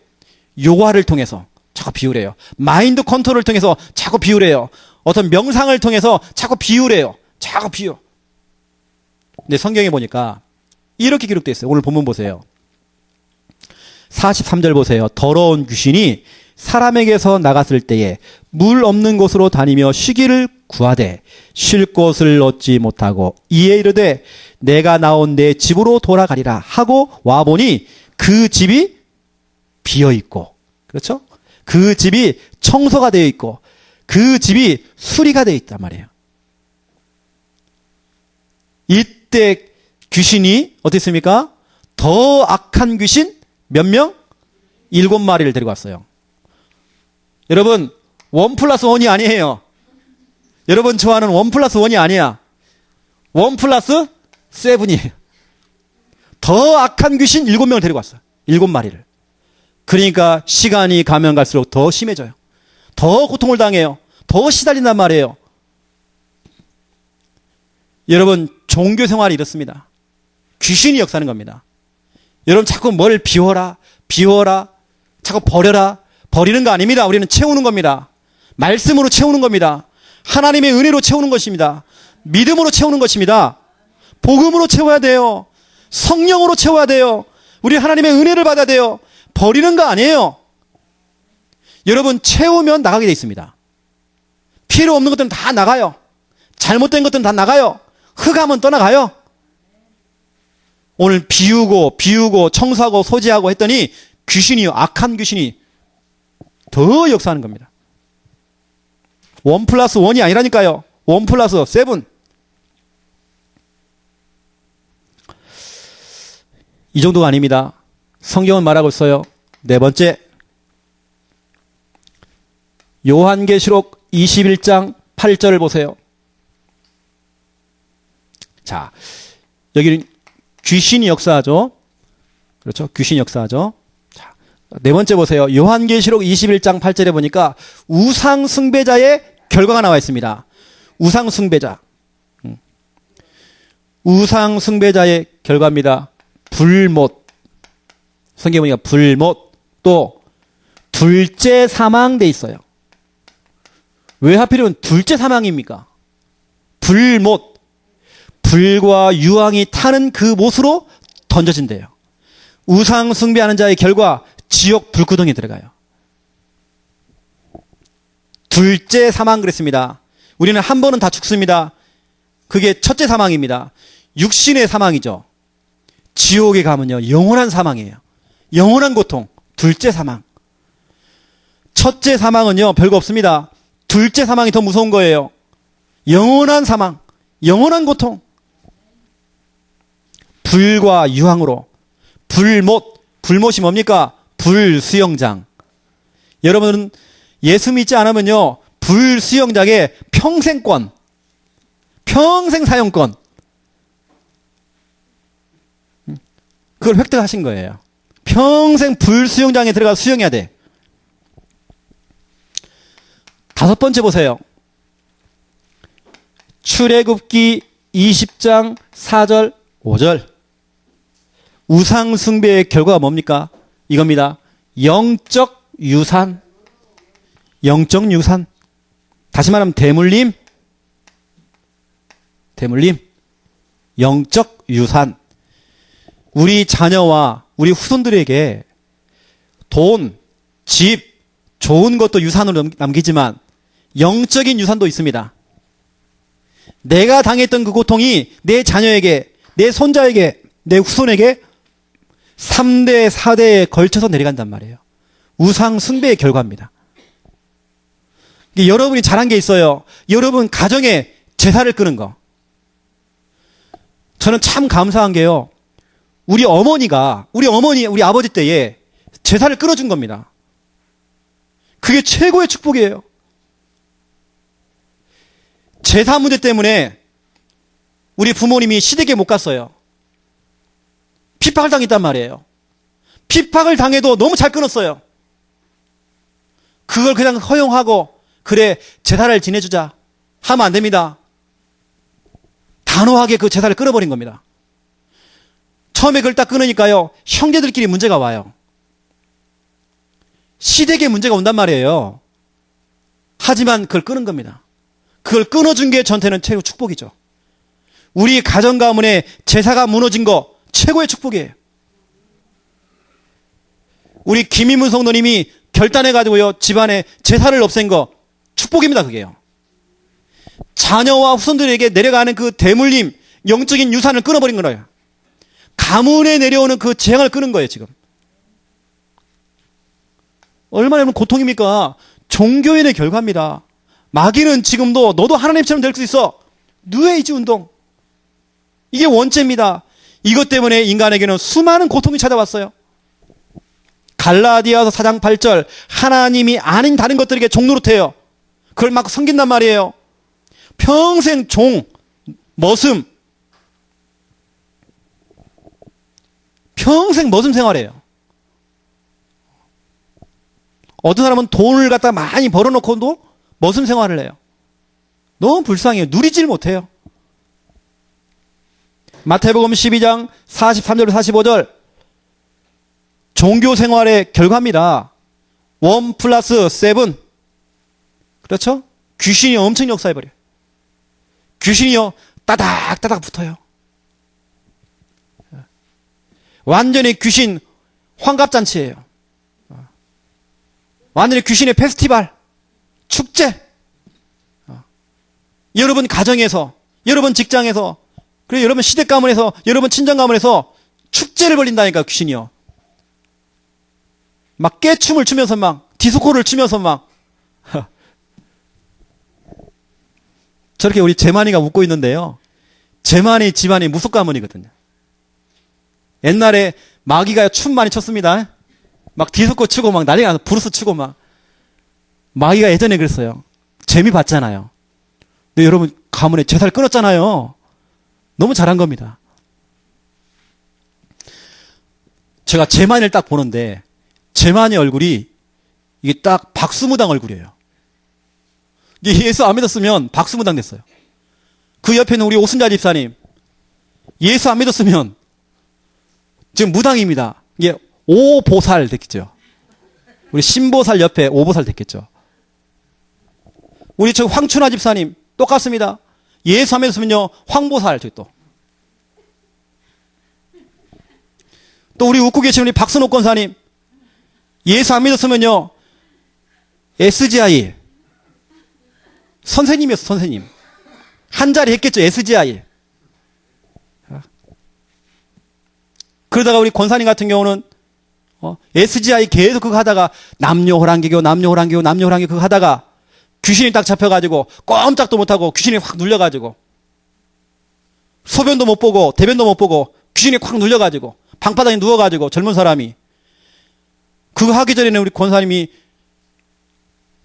요가를 통해서 자꾸 비우래요. 마인드 컨트롤을 통해서 자꾸 비우래요. 어떤 명상을 통해서 자꾸 비우래요. 자꾸 비워. 근데 성경에 보니까 이렇게 기록되어 있어요. 오늘 본문 보세요. 43절 보세요. 더러운 귀신이 사람에게서 나갔을 때에 물 없는 곳으로 다니며 쉬기를 구하되 쉴 곳을 얻지 못하고 이에 이르되 내가 나온 내 집으로 돌아가리라 하고 와보니 그 집이 비어있고, 그렇죠? 그 집이 청소가 되어 있고 그 집이 수리가 되어 있단 말이에요. 이때 귀신이 어땠습니까? 더 악한 귀신 몇 명? 7마리를 데리고 왔어요. 여러분 1+1이 아니에요. 여러분 좋아하는 1+1이 아니야. 1+7이에요. 더 악한 귀신 7명을 데리고 왔어요. 7마리를. 그러니까 시간이 가면 갈수록 더 심해져요. 더 고통을 당해요. 더 시달린단 말이에요. 여러분 종교 생활이 이렇습니다. 귀신이 역사하는 겁니다. 여러분 자꾸 뭘 비워라, 자꾸 버려라. 버리는 거 아닙니다. 우리는 채우는 겁니다. 말씀으로 채우는 겁니다. 하나님의 은혜로 채우는 것입니다. 믿음으로 채우는 것입니다. 복음으로 채워야 돼요. 성령으로 채워야 돼요. 우리 하나님의 은혜를 받아야 돼요. 버리는 거 아니에요. 여러분 채우면 나가게 돼 있습니다. 필요 없는 것들은 다 나가요. 잘못된 것들은 다 나가요. 흑암은 떠나가요. 오늘 비우고 청소하고 소지하고 했더니 귀신이요, 악한 귀신이 더 역사하는 겁니다. 1+1이 아니라니까요. 1+7. 이 정도가 아닙니다. 성경은 말하고 있어요. 네 번째, 요한계시록 21장 8절을 보세요. 자, 여기는 귀신이 역사하죠. 그렇죠? 귀신이 역사하죠. 자, 네 번째 보세요. 요한계시록 21장 8절에 보니까 우상 숭배자의 결과가 나와 있습니다. 우상 숭배자. 우상 숭배자의 결과입니다. 불못. 성경에 보니까 불못. 또 둘째 사망돼 있어요. 왜 하필이면 둘째 사망입니까? 불못. 불과 유황이 타는 그 못으로 던져진대요. 우상 숭배하는 자의 결과 지옥 불구덩이에 들어가요. 둘째 사망 그랬습니다. 우리는 한 번은 다 죽습니다. 그게 첫째 사망입니다. 육신의 사망이죠. 지옥에 가면요 영원한 사망이에요. 영원한 고통. 둘째 사망. 첫째 사망은요 별거 없습니다. 둘째 사망이 더 무서운 거예요. 영원한 사망, 영원한 고통. 불과 유황으로. 불못이 뭡니까? 불수영장. 여러분은 예수 믿지 않으면요 불수영장에 평생권, 평생 사용권, 그걸 획득하신 거예요. 평생 불수영장에 들어가서 수영해야 돼. 다섯 번째 보세요. 출애굽기 20장 4절 5절. 우상 숭배의 결과가 뭡니까? 이겁니다. 영적 유산. 영적 유산. 다시 말하면 대물림. 영적 유산. 우리 자녀와 우리 후손들에게 돈, 집, 좋은 것도 유산으로 남기지만 영적인 유산도 있습니다. 내가 당했던 그 고통이 내 자녀에게, 내 손자에게, 내 후손에게 3대, 4대에 걸쳐서 내려간단 말이에요. 우상 숭배의 결과입니다. 여러분이 잘한 게 있어요. 여러분 가정에 제사를 끄는 거. 저는 참 감사한 게요. 우리 어머니가, 우리 아버지 때에 제사를 끊어준 겁니다. 그게 최고의 축복이에요. 제사 문제 때문에 우리 부모님이 시댁에 못 갔어요. 핍박을 당했단 말이에요. 핍박을 당해도 너무 잘 끊었어요. 그걸 그냥 허용하고 그래 제사를 지내주자 하면 안 됩니다. 단호하게 그 제사를 끊어버린 겁니다. 처음에 그걸 딱 끊으니까요, 형제들끼리 문제가 와요. 시댁에 문제가 온단 말이에요. 하지만 그걸 끊은 겁니다. 그걸 끊어준 게 저한테는 최고 축복이죠. 우리 가정 가문에 제사가 무너진 거 최고의 축복이에요. 우리 김인문 성도님이 결단해가지고요, 집안에 제사를 없앤 거 축복입니다, 그게요. 자녀와 후손들에게 내려가는 그 대물림, 영적인 유산을 끊어버린 거예요. 가문에 내려오는 그 재앙을 끊은 거예요, 지금. 얼마나 고통입니까? 종교인의 결과입니다. 마귀는 지금도 너도 하나님처럼 될 수 있어. 뉴에이지 운동. 이게 원죄입니다. 이것 때문에 인간에게는 수많은 고통이 찾아왔어요. 갈라디아서 4장 8절, 하나님이 아닌 다른 것들에게 종노릇해요. 그걸 막 섬긴단 말이에요. 평생 머슴. 평생 머슴 생활이에요. 어떤 사람은 돈을 갖다 많이 벌어놓고도 머슴 생활을 해요. 너무 불쌍해요. 누리질 못해요. 마태복음 12장 43절 45절, 종교 생활의 결과입니다. 1 플러스 7. 그렇죠? 귀신이 엄청 역사해버려요. 귀신이요, 따닥따닥 붙어요. 완전히 귀신 환갑잔치예요. 완전히 귀신의 페스티벌, 축제. 여러분 가정에서, 여러분 직장에서, 그리고 여러분 시댁 가문에서, 여러분 친정 가문에서 축제를 벌린다니까, 귀신이요. 막 깨춤을 추면서 막 디스코를 추면서 막 저렇게 우리 재만이가 웃고 있는데요, 재만이 집안이 무속 가문이거든요. 옛날에 마귀가 춤 많이 췄습니다. 막 디스코 추고 막 난리가 나서 브루스 추고 막. 마귀가 예전에 그랬어요. 재미 봤잖아요. 근데 여러분 가문에 제사를 끊었잖아요. 너무 잘한 겁니다. 제가 재만이를 딱 보는데 재만이 얼굴이 이게 딱 박수무당 얼굴이에요. 이게 예수 안 믿었으면 박수무당 됐어요. 그 옆에는 우리 오순자 집사님. 예수 안 믿었으면 지금 무당입니다. 이게 오보살 됐겠죠. 우리 신보살 옆에 오보살 됐겠죠. 우리 저 황춘화 집사님 똑같습니다. 예수 안 믿었으면요 황보살 저기 또 우리 웃고 계신 우리 박순옥 권사님 예수 안 믿었으면요 SGI 선생님이었어. 선생님 한 자리 했겠죠. SGI. 그러다가 우리 권사님 같은 경우는 SGI 계속 그거 하다가 남녀호랑개교 그거 하다가 귀신이 딱 잡혀가지고 꼼짝도 못하고 귀신이 확 눌려가지고 소변도 못 보고 대변도 못 보고 귀신이 확 눌려가지고 방바닥에 누워가지고 젊은 사람이 그거 하기 전에는 우리 권사님이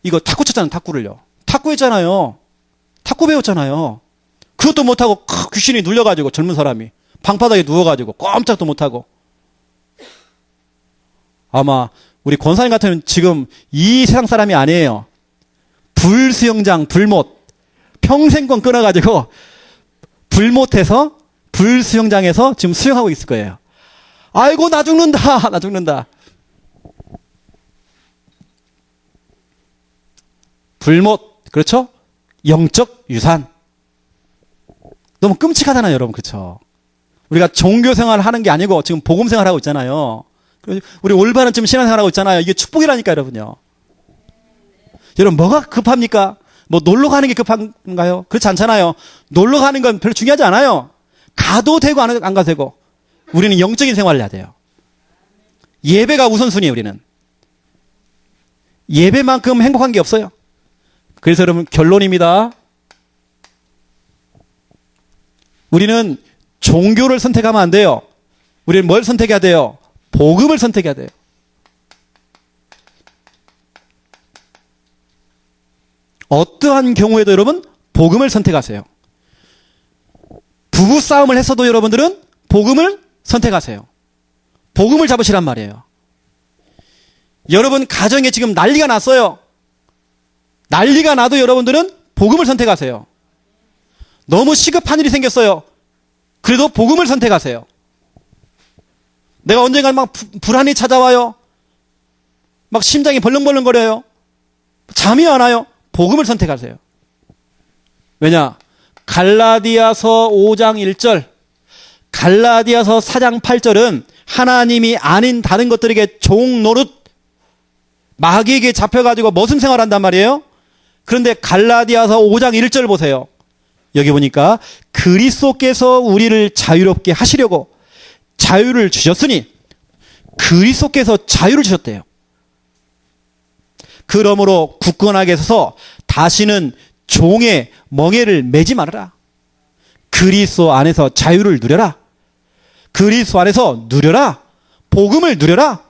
이거 탁구 쳤잖아요. 탁구를요. 탁구 했잖아요. 탁구 배웠잖아요. 그것도 못하고 귀신이 눌려가지고 젊은 사람이 방바닥에 누워가지고 꼼짝도 못하고. 아마 우리 권사님 같은 지금 이 세상 사람이 아니에요. 불수영장 불못 평생권 끊어가지고 불못해서 불수영장에서 지금 수영하고 있을 거예요. 아이고 나 죽는다 나 죽는다. 불못 그렇죠? 영적 유산. 너무 끔찍하잖아요 여러분. 그렇죠? 우리가 종교 생활을 하는 게 아니고 지금 복음 생활하고 있잖아요. 우리 올바른 지금 신앙생활하고 있잖아요. 이게 축복이라니까 여러분요. 여러분 뭐가 급합니까? 뭐 놀러 가는 게 급한가요? 그렇지 않잖아요. 놀러 가는 건 별로 중요하지 않아요. 가도 되고 안 가도 되고. 우리는 영적인 생활을 해야 돼요. 예배가 우선순위예요. 우리는. 예배만큼 행복한 게 없어요. 그래서 여러분 결론입니다. 우리는 종교를 선택하면 안 돼요. 우리는 뭘 선택해야 돼요? 복음을 선택해야 돼요. 어떠한 경우에도 여러분 복음을 선택하세요. 부부싸움을 했어도 여러분들은 복음을 선택하세요. 복음을 잡으시란 말이에요. 여러분 가정에 지금 난리가 났어요. 난리가 나도 여러분들은 복음을 선택하세요. 너무 시급한 일이 생겼어요. 그래도 복음을 선택하세요. 내가 언젠가 막 불안이 찾아와요. 막 심장이 벌렁벌렁거려요. 잠이 안 와요. 복음을 선택하세요. 왜냐? 갈라디아서 5장 1절, 갈라디아서 4장 8절은 하나님이 아닌 다른 것들에게 종 노릇, 마귀에게 잡혀가지고 머슴 생활한단 말이에요. 그런데 갈라디아서 5장 1절 보세요. 여기 보니까 그리스도께서 우리를 자유롭게 하시려고 자유를 주셨으니, 그리스도께서 자유를 주셨대요. 그러므로 굳건하게 서서 다시는 종의 멍에를 매지 말아라. 그리스도 안에서 자유를 누려라. 그리스도 안에서 누려라. 복음을 누려라.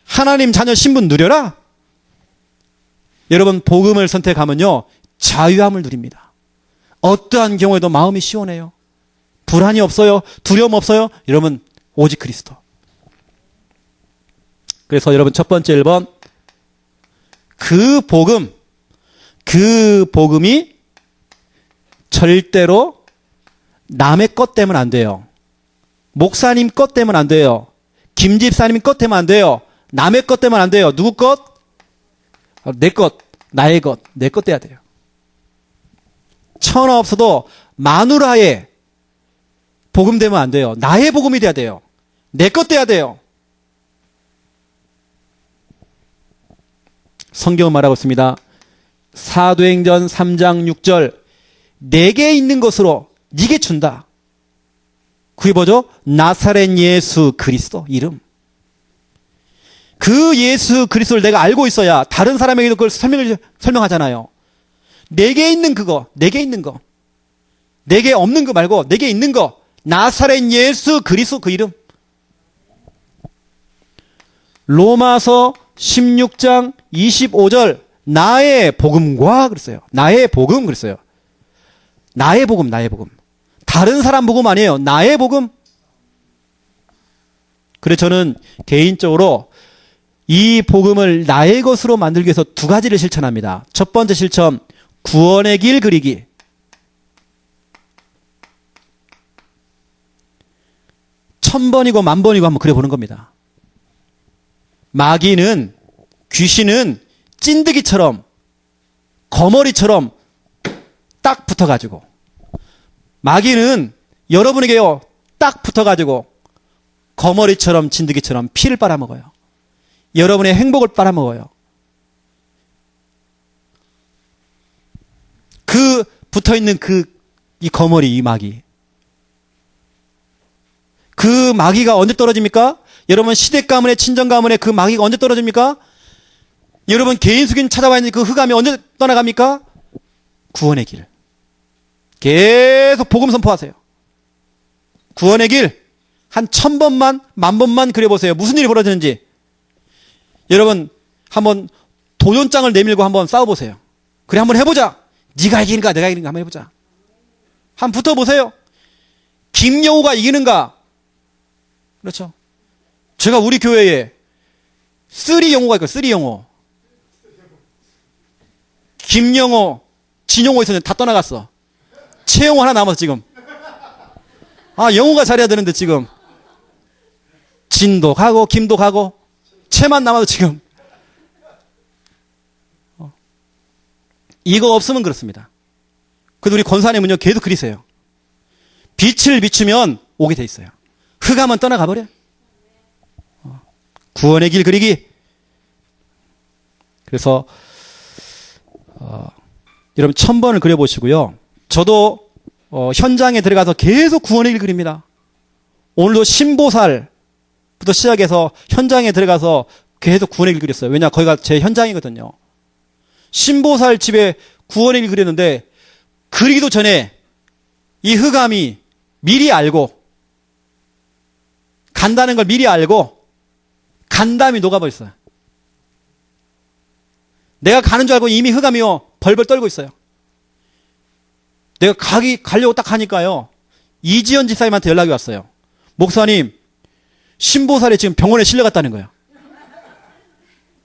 하나님 자녀 신분 누려라. 여러분 복음을 선택하면요 자유함을 누립니다. 어떠한 경우에도 마음이 시원해요. 불안이 없어요. 두려움 없어요. 여러분 오직 그리스도. 그래서 여러분 첫 번째 1번, 그 복음이 절대로 남의 것 때문에 안 돼요. 목사님 것 때문에 안 돼요. 김 집사님 것 때문에 안 돼요. 남의 것 때문에 안 돼요. 누구 것? 내 것, 나의 것, 내 것 돼야 돼요. 천하 없어도 마누라의 복음 되면 안 돼요. 나의 복음이 돼야 돼요. 내 것 돼야 돼요. 성경은 말하고 있습니다. 사도행전 3장 6절, 내게 있는 것으로 네게 준다. 그게 뭐죠? 나사렛 예수 그리스도 이름. 그 예수 그리스도를 내가 알고 있어야 다른 사람에게도 그걸 설명하잖아요. 내게 있는 그거, 내게 있는 거. 내게 없는 거 말고 내게 있는 거. 나사렛 예수 그리스도 그 이름. 로마서 16장 25절, 나의 복음과 그랬어요. 나의 복음 그랬어요. 나의 복음, 나의 복음. 다른 사람 복음 아니에요. 나의 복음. 그래서 저는 개인적으로 이 복음을 나의 것으로 만들기 위해서 두 가지를 실천합니다. 첫 번째 실천, 구원의 길 그리기. 천번이고 만번이고 한번 그려보는 겁니다. 마귀는, 귀신은 찐득이처럼, 거머리처럼 딱 붙어가지고, 마귀는 여러분에게요 딱 붙어가지고 거머리처럼 진드기처럼 피를 빨아먹어요. 여러분의 행복을 빨아먹어요. 그 붙어있는 이 거머리, 이 마귀. 그 마귀가 언제 떨어집니까? 여러분 시댁 가문에, 친정 가문에 그 마귀가 언제 떨어집니까? 여러분 개인 수긴 찾아와 있는 그 흑암이 언제 떠나갑니까? 구원의 길. 계속 복음 선포하세요. 구원의 길 한 1000번만, 10,000번만 그려보세요. 무슨 일이 벌어지는지. 여러분 한번 도전장을 내밀고 한번 싸워보세요. 그래 한번 해보자. 네가 이기는가 내가 이기는가 한번 해보자. 한번 붙어보세요. 김영호가 이기는가. 그렇죠. 제가 우리 교회에 쓰리영호가 있고, 쓰리영호. 김영호, 진영호 있었는데 다 떠나갔어. 최영호 하나 남았어 지금. 아 영호가 잘해야 되는데 지금 진도 가고 김도 가고 채만 남아도 지금. 이거 없으면 그렇습니다. 그래도 우리 권사님은요 계속 그리세요. 빛을 비추면 오게 돼 있어요. 흑암은 떠나가 버려. 구원의 길 그리기. 그래서 여러분 1000번을 그려보시고요. 저도 현장에 들어가서 계속 구원의 길 그립니다. 오늘도 신보살부터 시작해서 현장에 들어가서 계속 구원의 길 그렸어요. 왜냐 거기가 제 현장이거든요. 신보살 집에 구원의 길 그렸는데 그리기도 전에 이 흑암이 미리 알고 간다는 걸 미리 알고 간담이 녹아버렸어요. 내가 가는 줄 알고 이미 흑암이요 벌벌 떨고 있어요. 내가 가려고 딱 하니까요 이지연 집사님한테 연락이 왔어요. 목사님 신보살이 지금 병원에 실려갔다는 거예요.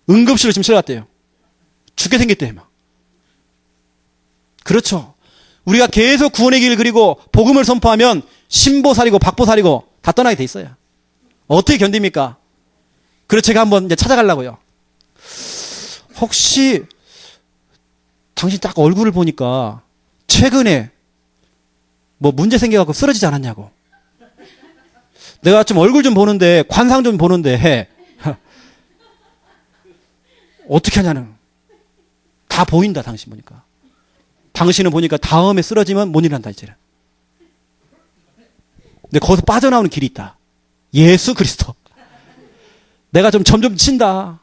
응급실로 지금 실어갔대요. 죽게 생겼대요. 막. 그렇죠. 우리가 계속 구원의 길을 그리고 복음을 선포하면 신보살이고 박보살이고 다 떠나게 돼 있어요. 어떻게 견딥니까? 그래서 제가 한번 이제 찾아가려고요. 혹시 당신 딱 얼굴을 보니까 최근에 뭐 문제 생겨갖고 쓰러지지 않았냐고. 내가 좀 얼굴 좀 보는데 관상 좀 보는데 어떻게 하냐는. 다 보인다 당신 보니까. 당신은 보니까 다음에 쓰러지면 못 일어난다 이제는. 근데 거기서 빠져나오는 길이 있다. 예수 그리스도. 내가 좀 점점 친다.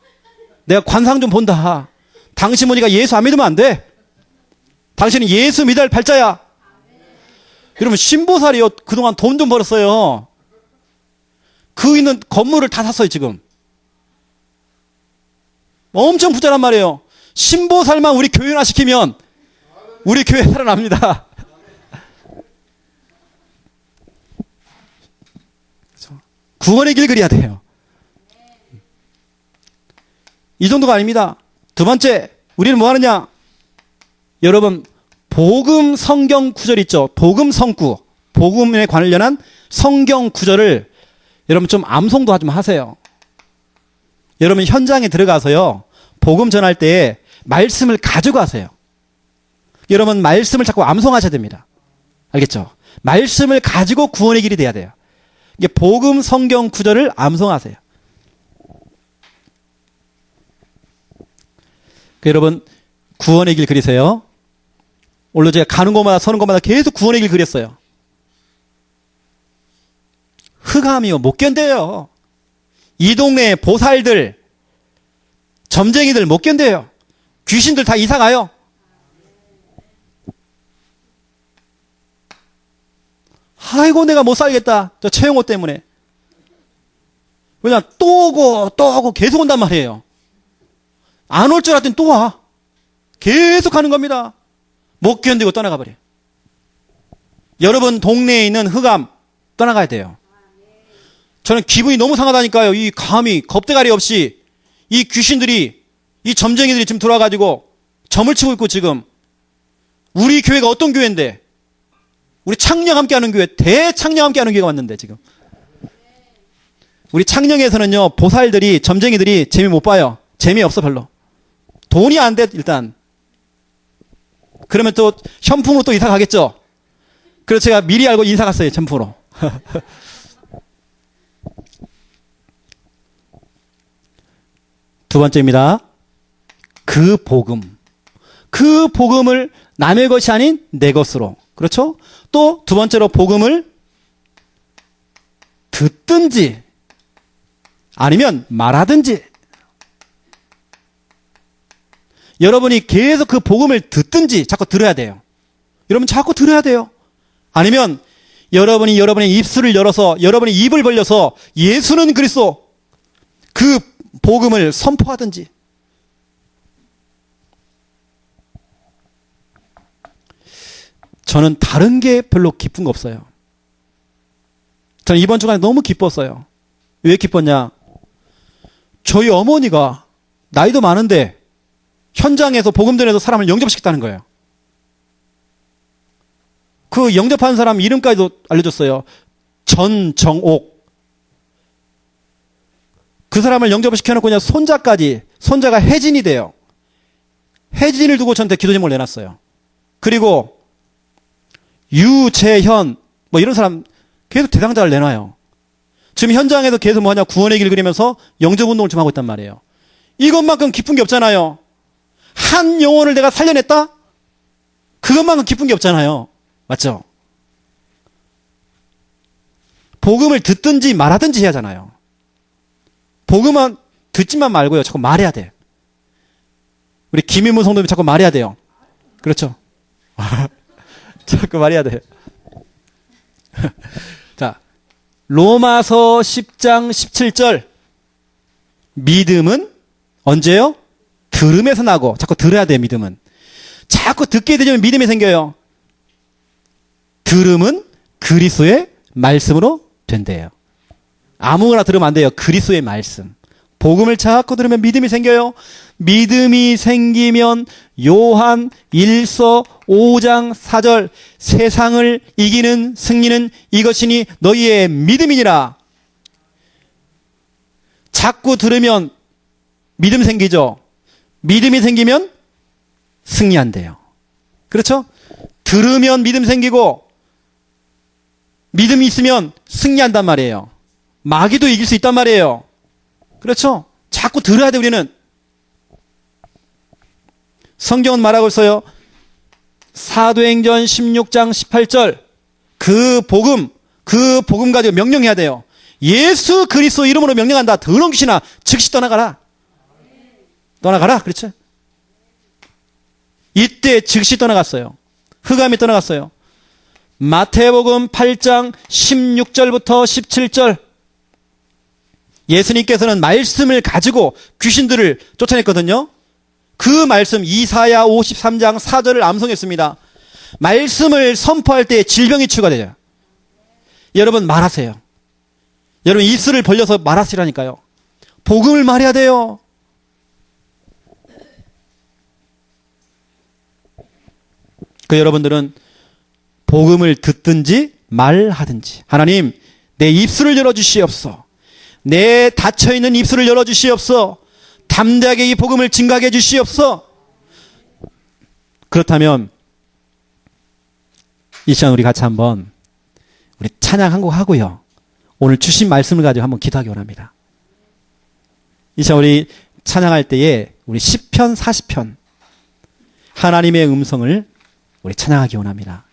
내가 관상 좀 본다. 당신 보니까 예수 안 믿으면 안 돼. 당신은 예수 믿어야 할 팔자야. 여러분 신보살이요. 그동안 돈 좀 벌었어요. 그 있는 건물을 다 샀어요 지금. 엄청 부자란 말이에요. 신보살만 우리 교회나 시키면 우리 교회 살아납니다. 구원의 길 그려야 돼요. 이 정도가 아닙니다. 두 번째, 우리는 뭐 하느냐? 여러분, 복음 성경 구절 있죠? 복음 성구, 복음에 관련한 성경 구절을 여러분 좀 암송도 좀 하세요. 여러분 현장에 들어가서요, 복음 전할 때 말씀을 가져가세요. 여러분 말씀을 자꾸 암송하셔야 됩니다. 알겠죠? 말씀을 가지고 구원의 길이 돼야 돼요. 이게 복음 성경 구절을 암송하세요. 여러분 구원의 길 그리세요. 오늘 제가 가는 곳마다 서는 곳마다 계속 구원의 길 그렸어요. 흑암이요 못 견뎌요. 이 동네 보살들, 점쟁이들 못 견뎌요. 귀신들 다 이사 가요. 아이고 내가 못 살겠다. 저 최영호 때문에. 왜냐 또 오고 계속 온단 말이에요. 안 올 줄 알았더니 또 와. 계속 하는 겁니다. 못 견디고 떠나가 버려요. 여러분 동네에 있는 흑암 떠나가야 돼요. 저는 기분이 너무 상하다니까요. 이 감히 겁대가리 없이 이 귀신들이, 이 점쟁이들이 지금 들어와가지고 점을 치고 있고 지금 우리 교회가 어떤 교회인데, 우리 창녕 함께하는 교회, 대창녕 함께하는 교회가 왔는데 지금 우리 창녕에서는요 보살들이, 점쟁이들이 재미 못 봐요. 재미없어 별로. 돈이 안 돼 일단. 그러면 또 현품으로 또 이사 가겠죠. 그래서 제가 미리 알고 이사 갔어요 현품으로. 두 번째입니다. 그 복음을 남의 것이 아닌 내 것으로. 그렇죠? 또 두 번째로 복음을 듣든지 아니면 말하든지. 여러분이 계속 그 복음을 듣든지 자꾸 들어야 돼요. 여러분 자꾸 들어야 돼요. 아니면 여러분이 여러분의 입술을 열어서, 여러분의 입을 벌려서 예수는 그리스도, 그 복음을 선포하든지. 저는 다른 게 별로 기쁜 거 없어요. 저는 이번 주간에 너무 기뻤어요. 왜 기뻤냐? 저희 어머니가 나이도 많은데 현장에서 복음전에서 사람을 영접시켰다는 거예요. 그 영접한 사람 이름까지도 알려줬어요. 전정옥. 그 사람을 영접을 시켜놓고 그냥 손자까지, 손자가 혜진이 돼요. 혜진을 두고 저한테 기도 제목을 내놨어요. 그리고 유재현 뭐 이런 사람 계속 대상자를 내놔요. 지금 현장에서 계속 뭐하냐, 구원의 길 그리면서 영접운동을 좀 하고 있단 말이에요. 이것만큼 기쁜 게 없잖아요. 한 영혼을 내가 살려냈다? 그것만큼 기쁜 게 없잖아요. 맞죠? 복음을 듣든지 말하든지 해야 하잖아요. 복음만 듣지만 말고요. 자꾸 말해야 돼. 우리 김인문 성도님 자꾸 말해야 돼요. 그렇죠? 자꾸 말해야 돼. 자, 로마서 10장 17절. 믿음은 언제요? 들음에서 나고. 자꾸 들어야 돼요, 믿음은. 자꾸 듣게 되면 믿음이 생겨요. 들음은 그리스도의 말씀으로 된대요. 아무거나 들으면 안 돼요. 그리스도의 말씀. 복음을 자꾸 들으면 믿음이 생겨요. 믿음이 생기면 요한 1서 5장 4절 세상을 이기는 승리는 이것이니 너희의 믿음이니라. 자꾸 들으면 믿음 생기죠. 믿음이 생기면 승리한대요. 그렇죠? 들으면 믿음 생기고 믿음이 있으면 승리한단 말이에요. 마귀도 이길 수 있단 말이에요. 그렇죠? 자꾸 들어야 돼 우리는. 성경은 말하고 있어요. 사도행전 16장 18절 그 복음 가지고 명령해야 돼요. 예수 그리스도 이름으로 명령한다. 더러운 귀신아 즉시 떠나가라. 떠나가라. 그렇죠? 이때 즉시 떠나갔어요. 흑암이 떠나갔어요. 마태복음 8장 16절부터 17절 예수님께서는 말씀을 가지고 귀신들을 쫓아냈거든요. 그 말씀 이사야 53장 4절을 암송했습니다. 말씀을 선포할 때 질병이 치유가 되죠. 여러분 말하세요. 여러분 입술을 벌려서 말하시라니까요. 복음을 말해야 돼요. 그 여러분들은 복음을 듣든지 말하든지 하나님 내 입술을 열어주시옵소서. 내 닫혀있는 입술을 열어주시옵소서. 담대하게 이 복음을 증가하게 해주시옵소서. 그렇다면 이 시간 우리 같이 한번 우리 찬양 한 곡 하고요. 오늘 주신 말씀을 가지고 한번 기도하기 원합니다. 이 시간 우리 찬양할 때에 우리 시편 40편 하나님의 음성을 우리 찬양하기 원합니다.